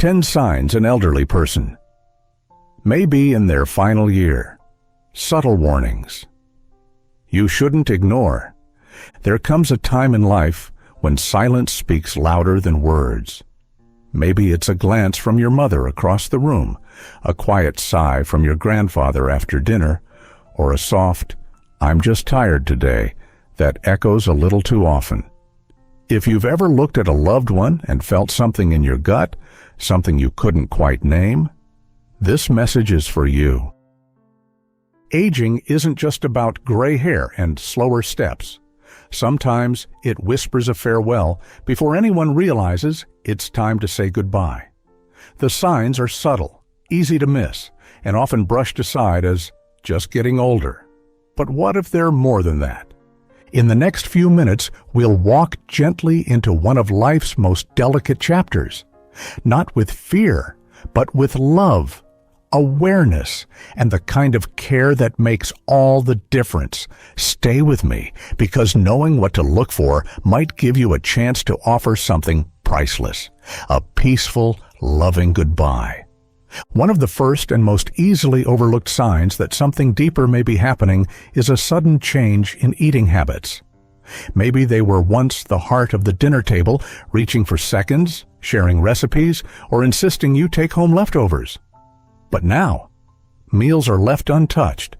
10 signs an elderly person may be in their final year. Subtle warnings. You shouldn't ignore. There comes a time in life when silence speaks louder than words. Maybe it's a glance from your mother across the room, a quiet sigh from your grandfather after dinner, or a soft, "I'm just tired today," that echoes a little too often. If you've ever looked at a loved one and felt something in your gut, something you couldn't quite name, this message is for you. Aging isn't just about gray hair and slower steps. Sometimes it whispers a farewell before anyone realizes it's time to say goodbye. The signs are subtle, easy to miss, and often brushed aside as just getting older. But what if they're more than that? In the next few minutes, we'll walk gently into one of life's most delicate chapters. Not with fear, but with love, awareness, and the kind of care that makes all the difference. Stay with me, because knowing what to look for might give you a chance to offer something priceless, a peaceful, loving goodbye. One of the first and most easily overlooked signs that something deeper may be happening is a sudden change in eating habits. Maybe they were once the heart of the dinner table, reaching for seconds, sharing recipes, or insisting you take home leftovers. But now, meals are left untouched.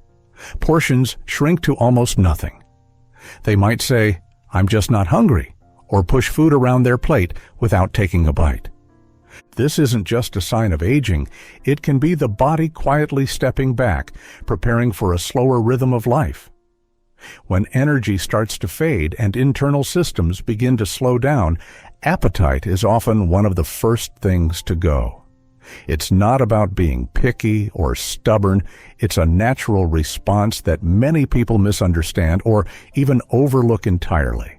Portions shrink to almost nothing. They might say, "I'm just not hungry," or push food around their plate without taking a bite. This isn't just a sign of aging, it can be the body quietly stepping back, preparing for a slower rhythm of life. When energy starts to fade and internal systems begin to slow down, appetite is often one of the first things to go. It's not about being picky or stubborn, it's a natural response that many people misunderstand or even overlook entirely.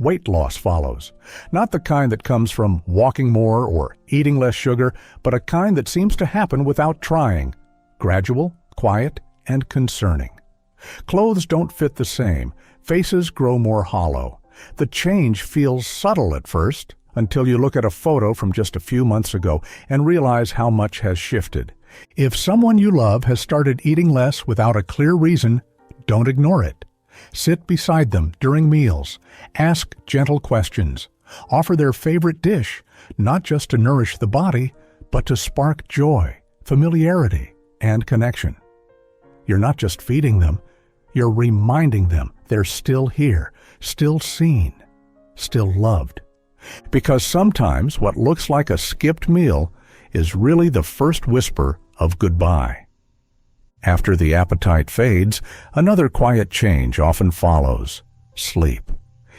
Weight loss follows, not the kind that comes from walking more or eating less sugar, but a kind that seems to happen without trying, gradual, quiet, and concerning. Clothes don't fit the same, faces grow more hollow. The change feels subtle at first, until you look at a photo from just a few months ago and realize how much has shifted. If someone you love has started eating less without a clear reason, don't ignore it. Sit beside them during meals. Ask gentle questions. Offer their favorite dish, not just to nourish the body, but to spark joy, familiarity, and connection. You're not just feeding them, you're reminding them they're still here, still seen, still loved. Because sometimes what looks like a skipped meal is really the first whisper of goodbye. After the appetite fades, another quiet change often follows: sleep.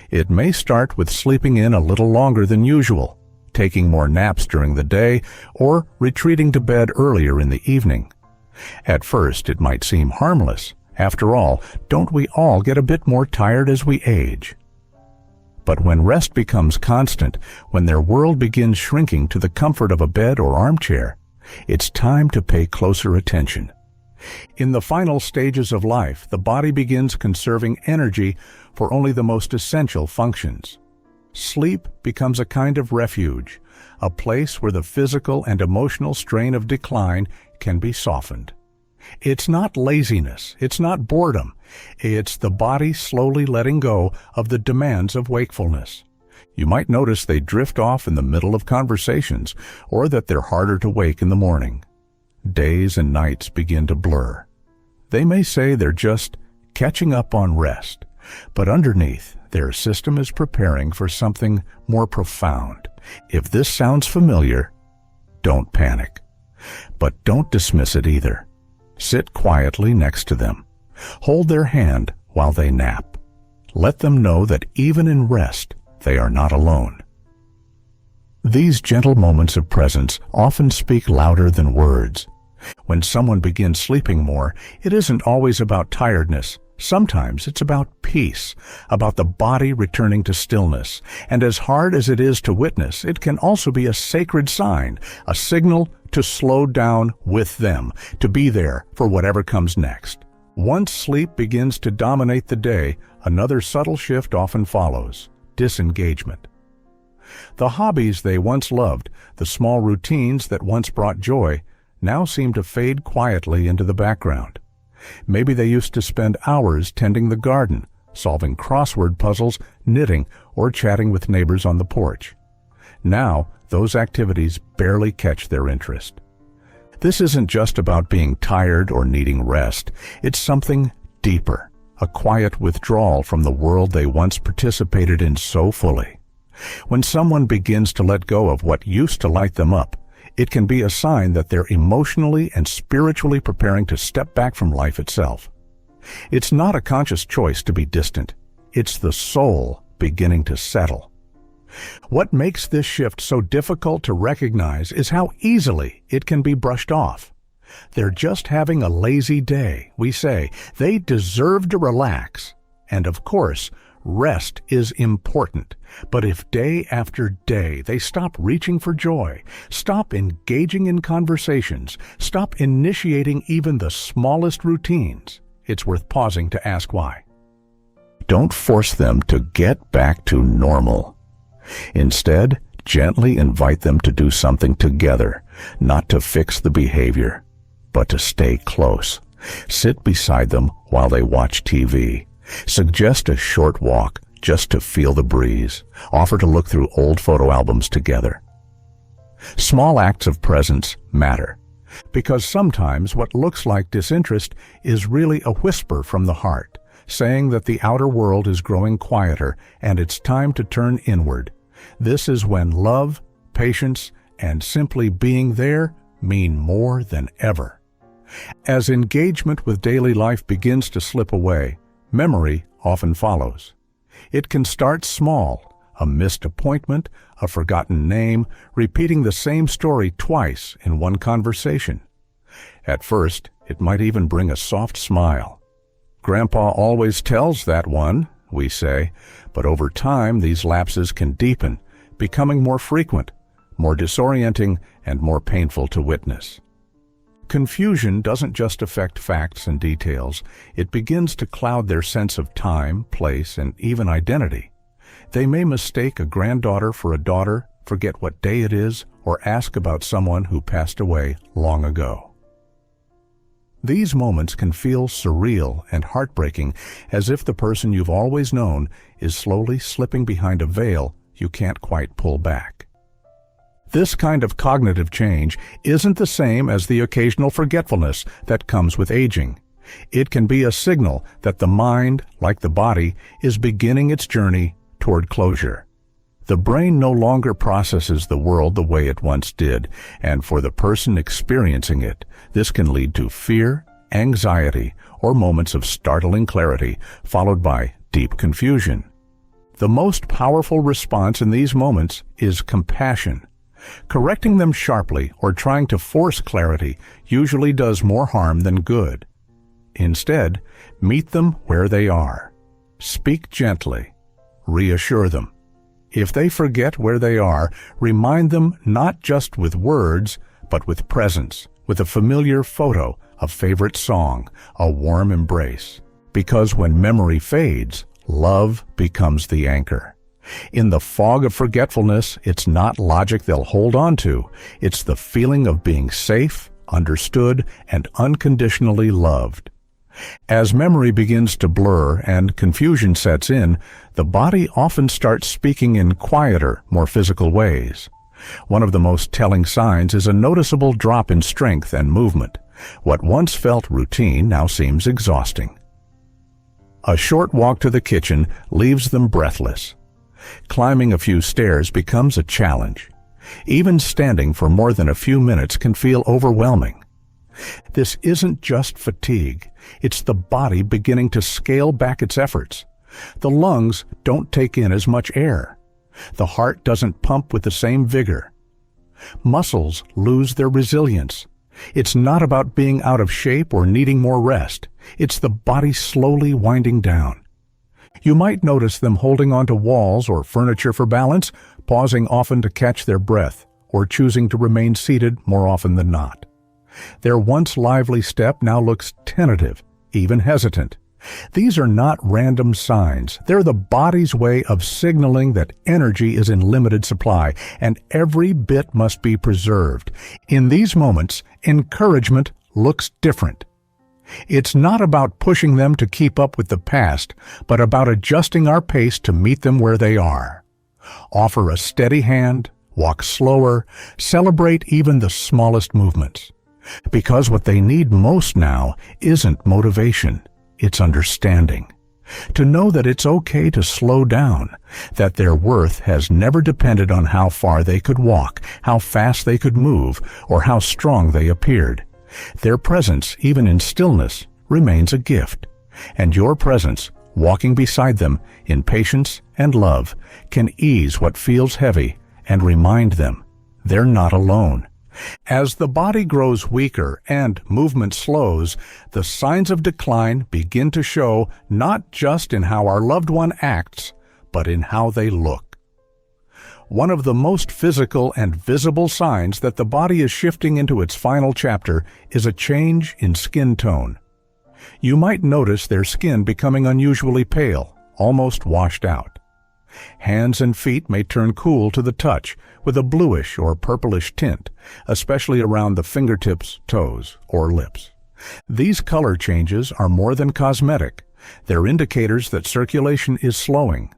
It may start with sleeping in a little longer than usual, taking more naps during the day, or retreating to bed earlier in the evening. At first, it might seem harmless. After all, don't we all get a bit more tired as we age? But when rest becomes constant, when their world begins shrinking to the comfort of a bed or armchair, it's time to pay closer attention. In the final stages of life, the body begins conserving energy for only the most essential functions. Sleep becomes a kind of refuge, a place where the physical and emotional strain of decline can be softened. It's not laziness, it's not boredom, it's the body slowly letting go of the demands of wakefulness. You might notice they drift off in the middle of conversations, or that they're harder to wake in the morning. Days and nights begin to blur. They may say they're just catching up on rest, but underneath, their system is preparing for something more profound. If this sounds familiar, don't panic. But don't dismiss it either. Sit quietly next to them. Hold their hand while they nap. Let them know that even in rest, they are not alone. These gentle moments of presence often speak louder than words. When someone begins sleeping more, it isn't always about tiredness. Sometimes it's about peace, about the body returning to stillness. And as hard as it is to witness, it can also be a sacred sign, a signal to slow down with them, to be there for whatever comes next. Once sleep begins to dominate the day, another subtle shift often follows: disengagement. The hobbies they once loved, the small routines that once brought joy, now seem to fade quietly into the background. Maybe they used to spend hours tending the garden, solving crossword puzzles, knitting, or chatting with neighbors on the porch. Now, those activities barely catch their interest. This isn't just about being tired or needing rest. It's something deeper, a quiet withdrawal from the world they once participated in so fully. When someone begins to let go of what used to light them up, it can be a sign that they're emotionally and spiritually preparing to step back from life itself. It's not a conscious choice to be distant. It's the soul beginning to settle. What makes this shift so difficult to recognize is how easily it can be brushed off. They're just having a lazy day, we say. They deserve to relax. And of course, rest is important. But if day after day they stop reaching for joy, stop engaging in conversations, stop initiating even the smallest routines, it's worth pausing to ask why. Don't force them to get back to normal. Instead, gently invite them to do something together, not to fix the behavior, but to stay close. Sit beside them while they watch TV. Suggest a short walk just to feel the breeze. Offer to look through old photo albums together. Small acts of presence matter, because sometimes what looks like disinterest is really a whisper from the heart, saying that the outer world is growing quieter and it's time to turn inward. This is when love, patience, and simply being there mean more than ever. As engagement with daily life begins to slip away, memory often follows. It can start small, a missed appointment, a forgotten name, repeating the same story twice in one conversation. At first, it might even bring a soft smile. Grandpa always tells that one, we say, but over time these lapses can deepen, becoming more frequent, more disorienting, and more painful to witness. Confusion doesn't just affect facts and details. It begins to cloud their sense of time, place, and even identity. They may mistake a granddaughter for a daughter, forget what day it is, or ask about someone who passed away long ago. These moments can feel surreal and heartbreaking, as if the person you've always known is slowly slipping behind a veil you can't quite pull back. This kind of cognitive change isn't the same as the occasional forgetfulness that comes with aging. It can be a signal that the mind, like the body, is beginning its journey toward closure. The brain no longer processes the world the way it once did, and for the person experiencing it, this can lead to fear, anxiety, or moments of startling clarity, followed by deep confusion. The most powerful response in these moments is compassion. Correcting them sharply or trying to force clarity usually does more harm than good. Instead, meet them where they are. Speak gently. Reassure them. If they forget where they are, remind them not just with words, but with presence, with a familiar photo, a favorite song, a warm embrace. Because when memory fades, love becomes the anchor. In the fog of forgetfulness, it's not logic they'll hold on to. It's the feeling of being safe, understood, and unconditionally loved. As memory begins to blur and confusion sets in, the body often starts speaking in quieter, more physical ways. One of the most telling signs is a noticeable drop in strength and movement. What once felt routine now seems exhausting. A short walk to the kitchen leaves them breathless. Climbing a few stairs becomes a challenge. Even standing for more than a few minutes can feel overwhelming. This isn't just fatigue. It's the body beginning to scale back its efforts. The lungs don't take in as much air. The heart doesn't pump with the same vigor. Muscles lose their resilience. It's not about being out of shape or needing more rest. It's the body slowly winding down. You might notice them holding onto walls or furniture for balance, pausing often to catch their breath, or choosing to remain seated more often than not. Their once lively step now looks tentative, even hesitant. These are not random signs. They're the body's way of signaling that energy is in limited supply, and every bit must be preserved. In these moments, encouragement looks different. It's not about pushing them to keep up with the past, but about adjusting our pace to meet them where they are. Offer a steady hand, walk slower, celebrate even the smallest movements. Because what they need most now isn't motivation. It's understanding. To know that it's okay to slow down, that their worth has never depended on how far they could walk, how fast they could move, or how strong they appeared. Their presence, even in stillness, remains a gift. And your presence, walking beside them in patience and love, can ease what feels heavy and remind them they're not alone. As the body grows weaker and movement slows, the signs of decline begin to show not just in how our loved one acts, but in how they look. One of the most physical and visible signs that the body is shifting into its final chapter is a change in skin tone. You might notice their skin becoming unusually pale, almost washed out. Hands and feet may turn cool to the touch, with a bluish or purplish tint, especially around the fingertips, toes, or lips. These color changes are more than cosmetic. They're indicators that circulation is slowing.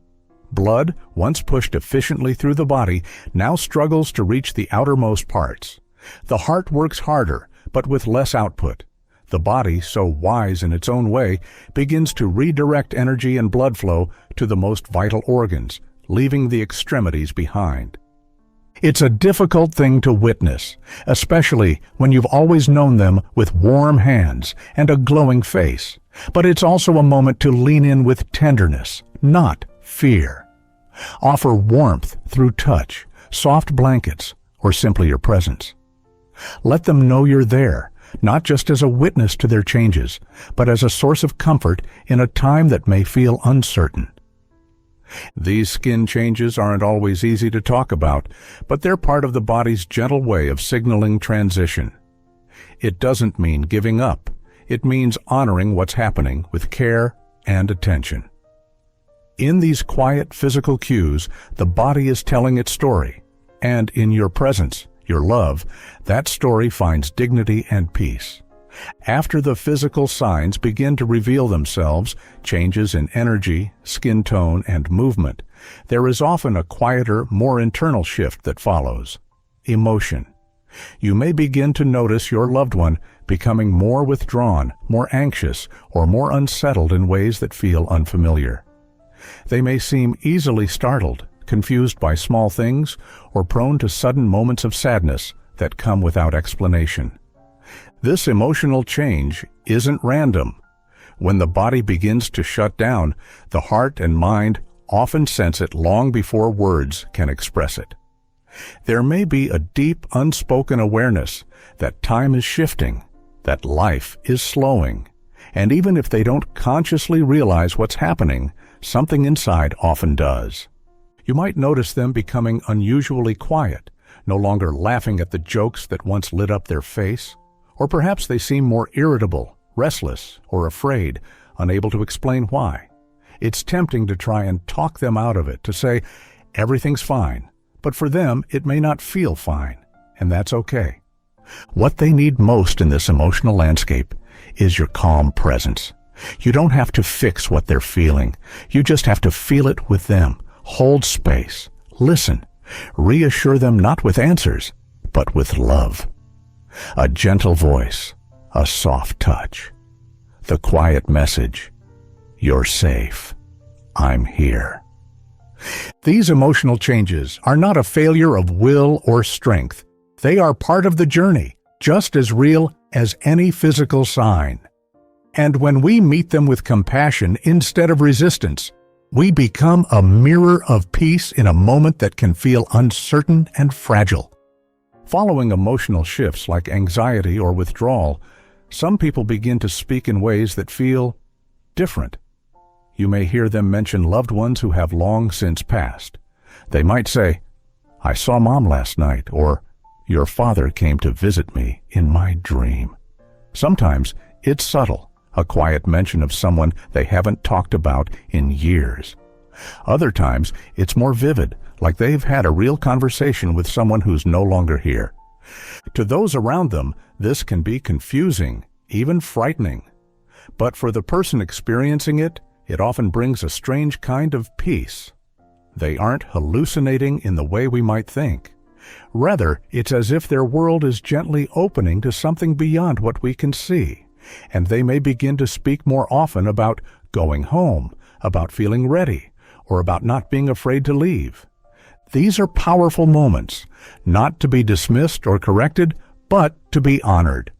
Blood, once pushed efficiently through the body, now struggles to reach the outermost parts. The heart works harder, but with less output. The body, so wise in its own way, begins to redirect energy and blood flow to the most vital organs, leaving the extremities behind. It's a difficult thing to witness, especially when you've always known them with warm hands and a glowing face. But it's also a moment to lean in with tenderness, not fear. Offer warmth through touch, soft blankets, or simply your presence. Let them know you're there, not just as a witness to their changes, but as a source of comfort in a time that may feel uncertain. These skin changes aren't always easy to talk about, but they're part of the body's gentle way of signaling transition. It doesn't mean giving up. It means honoring what's happening with care and attention. In these quiet physical cues, the body is telling its story, and in your presence, your love, that story finds dignity and peace. After the physical signs begin to reveal themselves, changes in energy, skin tone, and movement, there is often a quieter, more internal shift that follows. Emotion. You may begin to notice your loved one becoming more withdrawn, more anxious, or more unsettled in ways that feel unfamiliar. They may seem easily startled, confused by small things, or prone to sudden moments of sadness that come without explanation. This emotional change isn't random. When the body begins to shut down, the heart and mind often sense it long before words can express it. There may be a deep, unspoken awareness that time is shifting, that life is slowing, and even if they don't consciously realize what's happening, something inside often does. You might notice them becoming unusually quiet, no longer laughing at the jokes that once lit up their face, or perhaps they seem more irritable, restless, or afraid, unable to explain why. It's tempting to try and talk them out of it, to say, everything's fine, but for them it may not feel fine, and that's okay. What they need most in this emotional landscape is your calm presence. You don't have to fix what they're feeling. You just have to feel it with them. Hold space. Listen. Reassure them not with answers, but with love. A gentle voice, a soft touch. The quiet message, you're safe. I'm here. These emotional changes are not a failure of will or strength. They are part of the journey, just as real as any physical sign. And when we meet them with compassion instead of resistance, we become a mirror of peace in a moment that can feel uncertain and fragile. Following emotional shifts like anxiety or withdrawal, some people begin to speak in ways that feel different. You may hear them mention loved ones who have long since passed. They might say, "I saw Mom last night," or "Your father came to visit me in my dream." Sometimes it's subtle, a quiet mention of someone they haven't talked about in years. Other times, it's more vivid, like they've had a real conversation with someone who's no longer here. To those around them, this can be confusing, even frightening. But for the person experiencing it, it often brings a strange kind of peace. They aren't hallucinating in the way we might think. Rather, it's as if their world is gently opening to something beyond what we can see, and they may begin to speak more often about going home, about feeling ready, or about not being afraid to leave. These are powerful moments, not to be dismissed or corrected, but to be honored.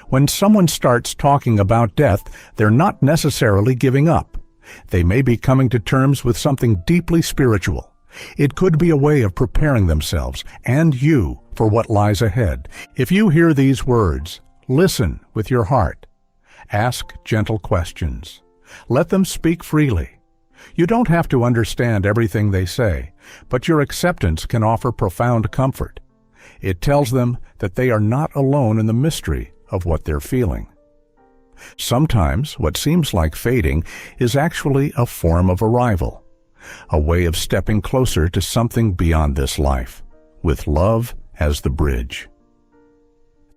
When someone starts talking about death, they're not necessarily giving up. They may be coming to terms with something deeply spiritual. It could be a way of preparing themselves and you for what lies ahead. If you hear these words, listen with your heart. Ask gentle questions. Let them speak freely. You don't have to understand everything they say, but your acceptance can offer profound comfort. It tells them that they are not alone in the mystery of what they're feeling. Sometimes what seems like fading is actually a form of arrival, a way of stepping closer to something beyond this life, with love as the bridge.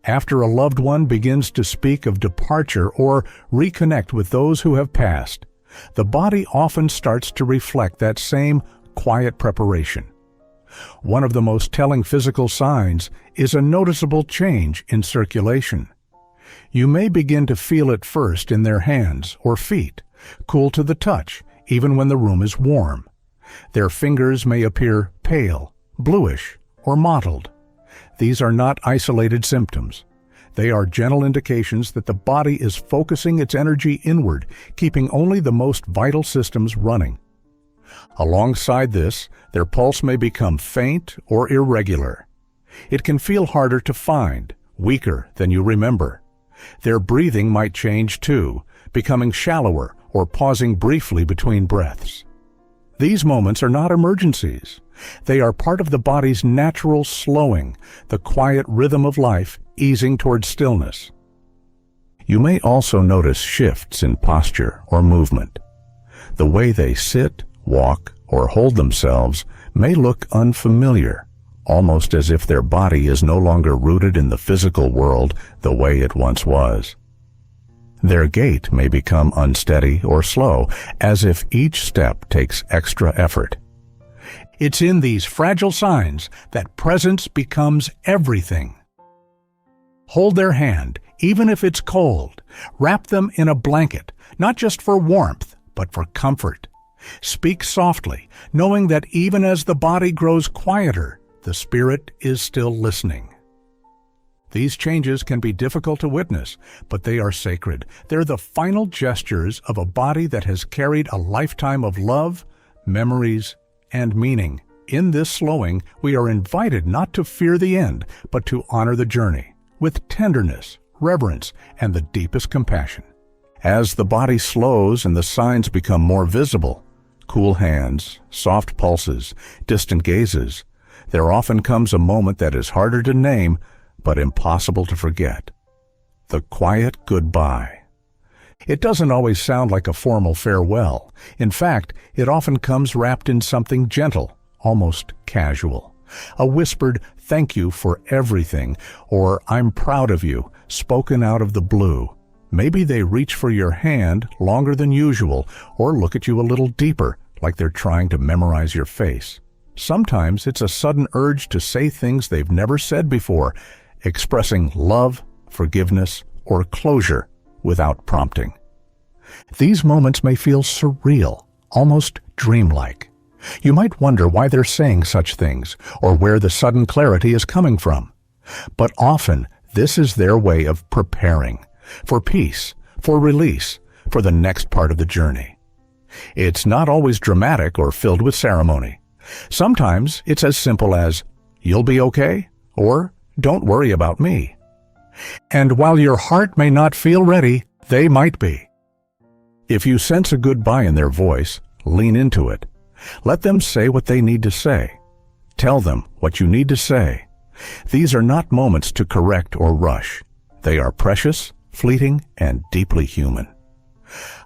After a loved one begins to speak of departure or reconnect with those who have passed, the body often starts to reflect that same quiet preparation. One of the most telling physical signs is a noticeable change in circulation. You may begin to feel it first in their hands or feet, cool to the touch, even when the room is warm. Their fingers may appear pale, bluish, or mottled. These are not isolated symptoms. They are gentle indications that the body is focusing its energy inward, keeping only the most vital systems running. Alongside this, their pulse may become faint or irregular. It can feel harder to find, weaker than you remember. Their breathing might change too, becoming shallower or pausing briefly between breaths. These moments are not emergencies. They are part of the body's natural slowing, the quiet rhythm of life easing toward stillness. You may also notice shifts in posture or movement. The way they sit, walk, or hold themselves may look unfamiliar, almost as if their body is no longer rooted in the physical world the way it once was. Their gait may become unsteady or slow, as if each step takes extra effort. It's in these fragile signs that presence becomes everything. Hold their hand, even if it's cold. Wrap them in a blanket, not just for warmth, but for comfort. Speak softly, knowing that even as the body grows quieter, the spirit is still listening. These changes can be difficult to witness, but they are sacred. They're the final gestures of a body that has carried a lifetime of love, memories, and meaning. In this slowing, we are invited not to fear the end, but to honor the journey with tenderness, reverence, and the deepest compassion. As the body slows and the signs become more visible, cool hands, soft pulses, distant gazes, there often comes a moment that is harder to name, but impossible to forget. The quiet goodbye. It doesn't always sound like a formal farewell. In fact, it often comes wrapped in something gentle, almost casual. A whispered, "Thank you for everything," or "I'm proud of you," spoken out of the blue. Maybe they reach for your hand longer than usual, or look at you a little deeper, like they're trying to memorize your face. Sometimes it's a sudden urge to say things they've never said before, expressing love, forgiveness, or closure without prompting. These moments may feel surreal, almost dreamlike. You might wonder why they're saying such things, or where the sudden clarity is coming from. But often, this is their way of preparing for peace, for release, for the next part of the journey. It's not always dramatic or filled with ceremony. Sometimes it's as simple as, "You'll be okay," or "Don't worry about me." And while your heart may not feel ready, they might be. If you sense a goodbye in their voice, lean into it. Let them say what they need to say. Tell them what you need to say. These are not moments to correct or rush. They are precious, fleeting, and deeply human.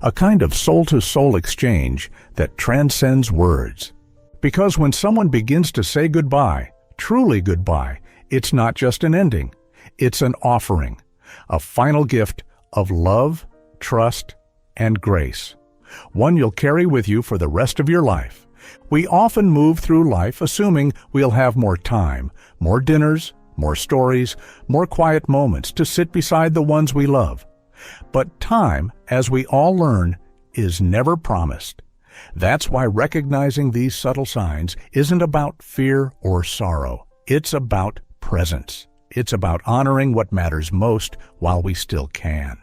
A kind of soul-to-soul exchange that transcends words. Because when someone begins to say goodbye, truly goodbye, it's not just an ending. It's an offering, a final gift of love, trust, and grace. One you'll carry with you for the rest of your life. We often move through life assuming we'll have more time, more dinners, more stories, more quiet moments to sit beside the ones we love. But time, as we all learn, is never promised. That's why recognizing these subtle signs isn't about fear or sorrow. It's about presence. It's about honoring what matters most while we still can.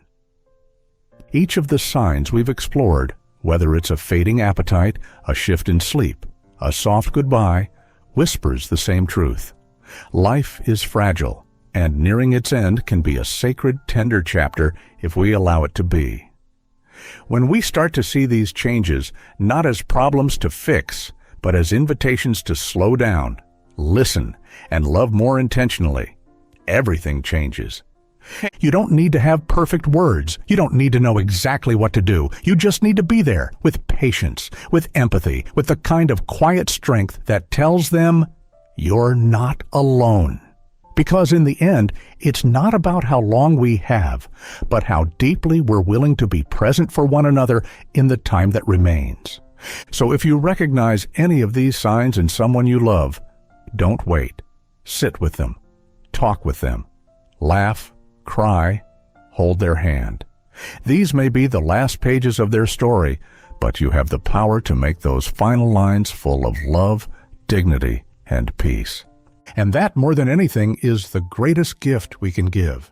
Each of the signs we've explored, whether it's a fading appetite, a shift in sleep, a soft goodbye, whispers the same truth. Life is fragile, and nearing its end can be a sacred, tender chapter if we allow it to be. When we start to see these changes not as problems to fix, but as invitations to slow down, listen, and love more intentionally, everything changes. You don't need to have perfect words. You don't need to know exactly what to do. You just need to be there with patience, with empathy, with the kind of quiet strength that tells them you're not alone. Because in the end, it's not about how long we have, but how deeply we're willing to be present for one another in the time that remains. So if you recognize any of these signs in someone you love, don't wait. Sit with them. Talk with them. Laugh. Cry, hold their hand. These may be the last pages of their story, but you have the power to make those final lines full of love, dignity, and peace. And that, more than anything, is the greatest gift we can give.